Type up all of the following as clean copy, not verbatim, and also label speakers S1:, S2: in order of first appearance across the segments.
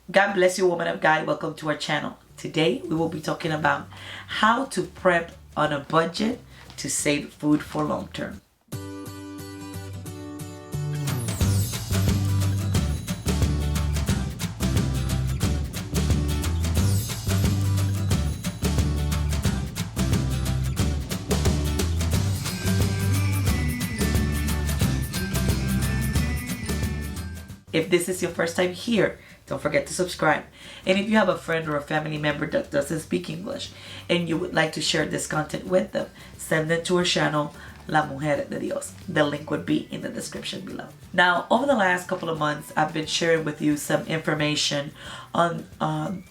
S1: God bless you, woman of God. Welcome to our channel. Today we will be talking about how to prep on a budget to save food for long term. If this is your first time here, don't forget to subscribe. And if you have a friend or a family member that doesn't speak English and you would like to share this content with them, send them to our channel, La Mujer de Dios. The link would be in the description below. Now, over the last couple of months, I've been sharing with you some information on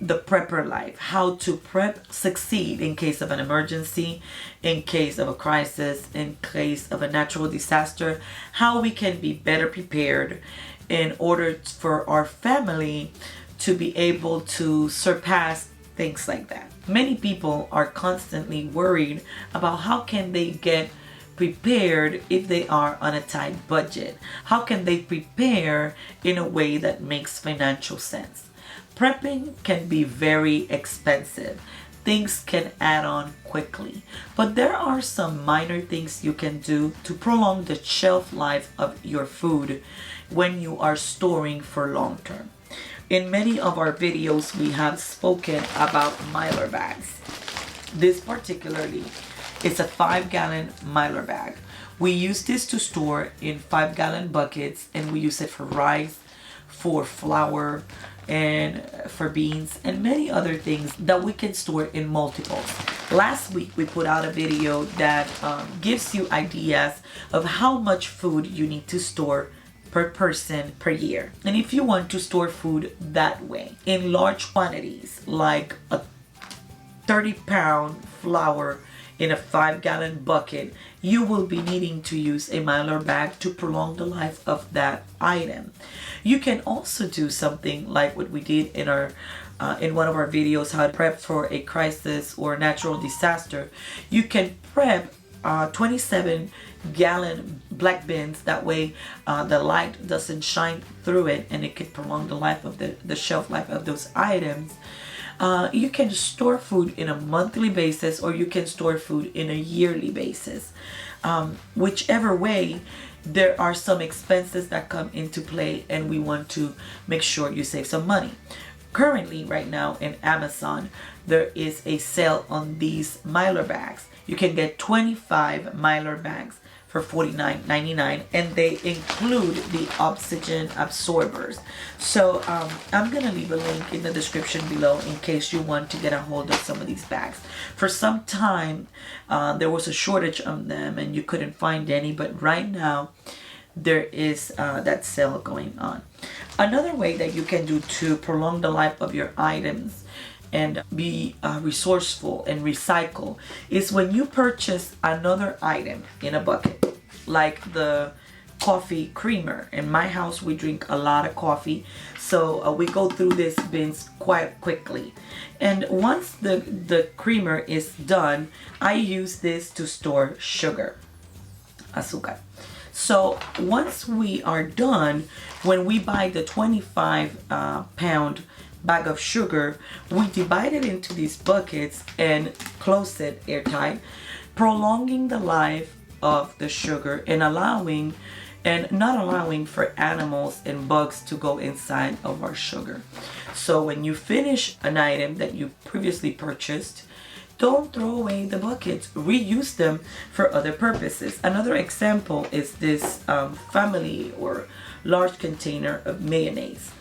S1: the prepper life, how to prep, succeed in case of an emergency, in case of a crisis, in case of a natural disaster, how we can be better prepared in order for our family to be able to surpass things like that. Many people are constantly worried about how can they get prepared if they are on a tight budget. How can they prepare in a way that makes financial sense? Prepping can be very expensive. Things can add on quickly, but there are some minor things you can do to prolong the shelf life of your food when you are storing for long term. In many of our videos, we have spoken about Mylar bags. This particularly is a 5-gallon Mylar bag. We use this to store in 5-gallon buckets, and we use it for rice, for flour, and for beans, and many other things that we can store in multiples. Last week we put out a video that gives you ideas of how much food you need to store per person per year. And if you want to store food that way in large quantities, like a 30-pound flour in a 5-gallon bucket, you will be needing to use a Mylar bag to prolong the life of that item. You can also do something like what we did in our in one of our videos, how to prep for a crisis or natural disaster. You can prep 27-gallon black bins. That way the light doesn't shine through it, and it could prolong the life of the shelf life of those items. You can store food in a monthly basis, or you can store food in a yearly basis. Whichever way, there are some expenses that come into play, and we want to make sure you save some money. Currently, right now in Amazon, there is a sale on these Mylar bags. You can get 25 Mylar bags for $49.99, and they include the oxygen absorbers. So I'm gonna leave a link in the description below in case you want to get a hold of some of these bags. For some time there was a shortage of them and you couldn't find any, but right now there is that sale going on. Another way that you can do to prolong the life of your items and be resourceful and recycle is when you purchase another item in a bucket, like the coffee creamer. In my house, we drink a lot of coffee, so we go through these bins quite quickly. And once the creamer is done, I use this to store sugar, azúcar. So once we are done, when we buy the 25-pound bag of sugar, we divide it into these buckets and close it airtight, prolonging the life of the sugar and not allowing for animals and bugs to go inside of our sugar. So when you finish an item that you previously purchased, don't throw away the buckets, reuse them for other purposes. Another example is this family or large container of mayonnaise.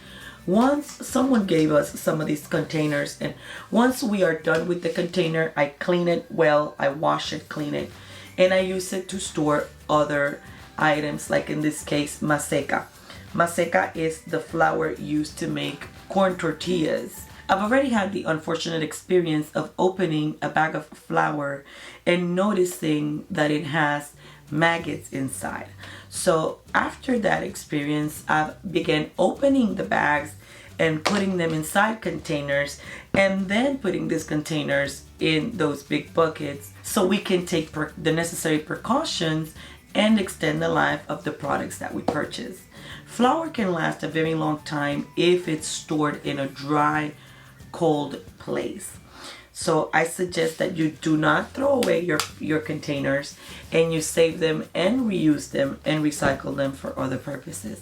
S1: Once someone gave us some of these containers, and once we are done with the container, I clean it well, I wash it, clean it, and I use it to store other items, like in this case, maseca. Maseca is the flour used to make corn tortillas. I've already had the unfortunate experience of opening a bag of flour and noticing that it has maggots inside. So after that experience, I began opening the bags and putting them inside containers, and then putting these containers in those big buckets so we can take the necessary precautions and extend the life of the products that we purchase. Flour can last a very long time if it's stored in a dry, cold place. So I suggest that you do not throw away your containers, and you save them and reuse them and recycle them for other purposes.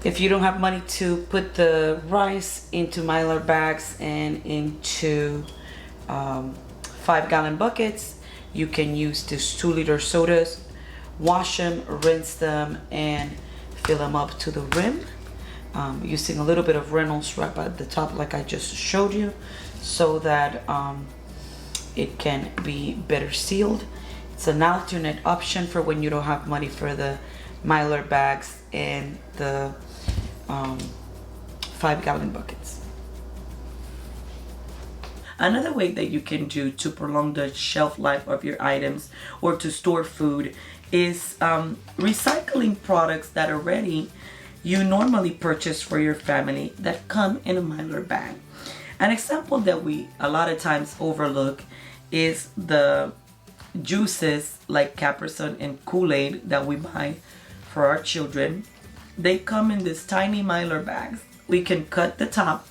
S1: If you don't have money to put the rice into Mylar bags and into 5-gallon buckets, you can use these 2-liter sodas, wash them, rinse them, and fill them up to the rim, using a little bit of Reynolds wrap at the top like I just showed you, so that it can be better sealed. It's an alternate option for when you don't have money for the Mylar bags and the 5-gallon buckets. Another way that you can do to prolong the shelf life of your items or to store food is recycling products that already you normally purchase for your family that come in a Mylar bag. An example that we a lot of times overlook is the juices like Capri-Sun and Kool-Aid that we buy for our children. They come in these tiny Mylar bags. We can cut the top,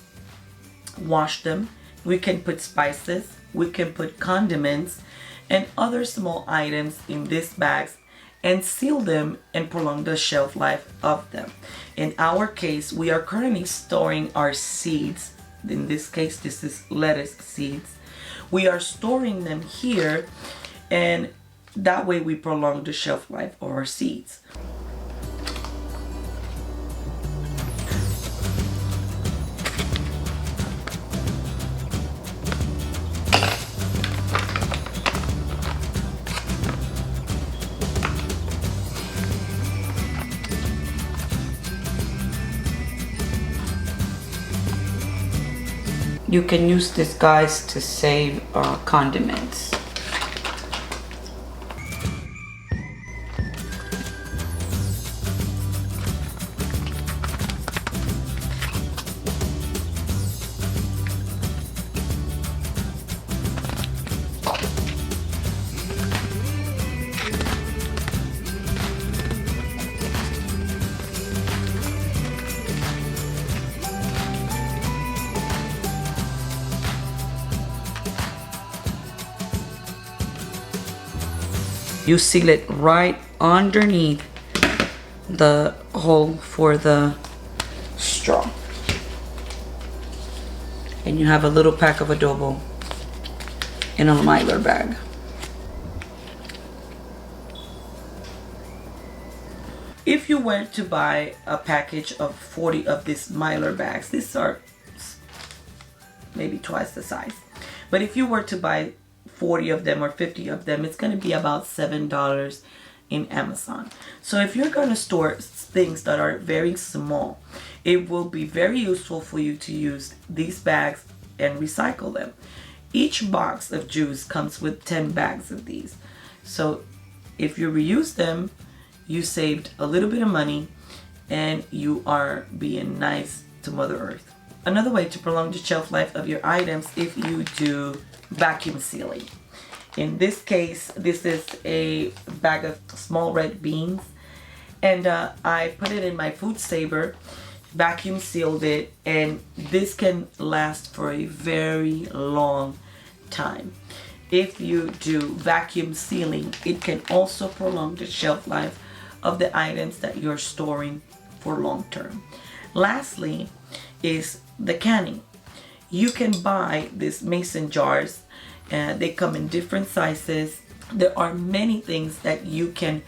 S1: wash them, we can put spices, we can put condiments and other small items in these bags and seal them and prolong the shelf life of them. In our case, we are currently storing our seeds. In this case, this is lettuce seeds. We are storing them here, and that way we prolong the shelf life of our seeds. You can use this, guys, to save condiments. You seal it right underneath the hole for the straw. And you have a little pack of adobo in a Mylar bag. If you were to buy a package of 40 of these Mylar bags, these are maybe twice the size. But if you were to buy 40 of them or 50 of them, it's going to be about $7 in Amazon. So if you're going to store things that are very small, it will be very useful for you to use these bags and recycle them. Each box of juice comes with 10 bags of these. So if you reuse them, you saved a little bit of money and you are being nice to Mother Earth. Another way to prolong the shelf life of your items if you do vacuum sealing. In this case, this is a bag of small red beans, and I put it in my food saver, vacuum sealed it, and this can last for a very long time. If you do vacuum sealing, it can also prolong the shelf life of the items that you're storing for long term. Lastly is the canning. You can buy these mason jars and they come in different sizes. There are many things that you can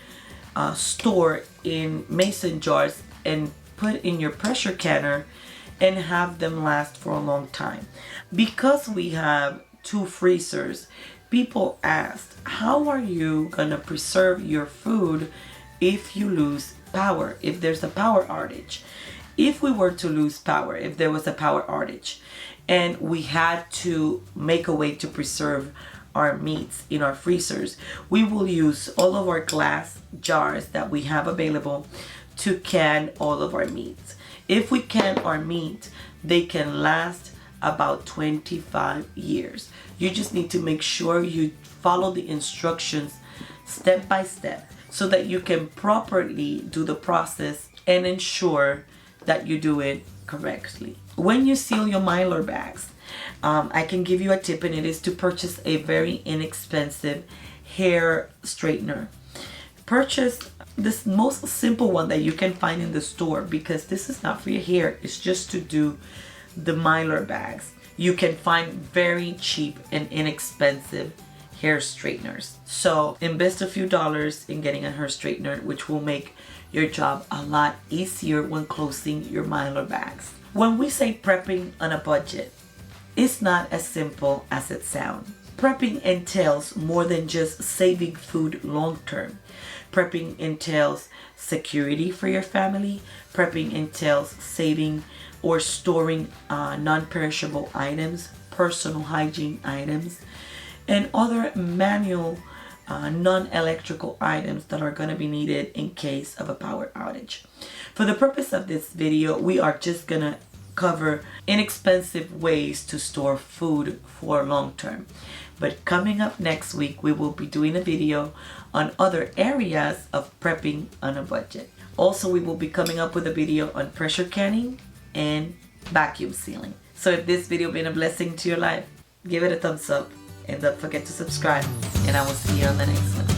S1: store in mason jars and put in your pressure canner and have them last for a long time. Because we have 2 freezers, people asked, how are you gonna preserve your food if you lose power, if there's a power outage? If we were to lose power, if there was a power outage, and we had to make a way to preserve our meats in our freezers, we will use all of our glass jars that we have available to can all of our meats. If we can our meat, they can last about 25 years. You just need to make sure you follow the instructions step by step so that you can properly do the process and ensure that you do it correctly. When you seal your Mylar bags, I can give you a tip, and it is to purchase a very inexpensive hair straightener. Purchase this most simple one that you can find in the store, because this is not for your hair, it's just to do the Mylar bags. You can find very cheap and inexpensive hair straighteners. So invest a few dollars in getting a hair straightener, which will make your job a lot easier when closing your Mylar bags. When we say prepping on a budget, it's not as simple as it sounds. Prepping entails more than just saving food long term. Prepping entails security for your family. Prepping entails saving or storing non-perishable items, personal hygiene items, and other manual non-electrical items that are going to be needed in case of a power outage. For the purpose of this video, we are just going to cover inexpensive ways to store food for long term. But coming up next week, we will be doing a video on other areas of prepping on a budget. Also, we will be coming up with a video on pressure canning and vacuum sealing. So if this video been a blessing to your life, give it a thumbs up and don't forget to subscribe, and I will see you on the next one.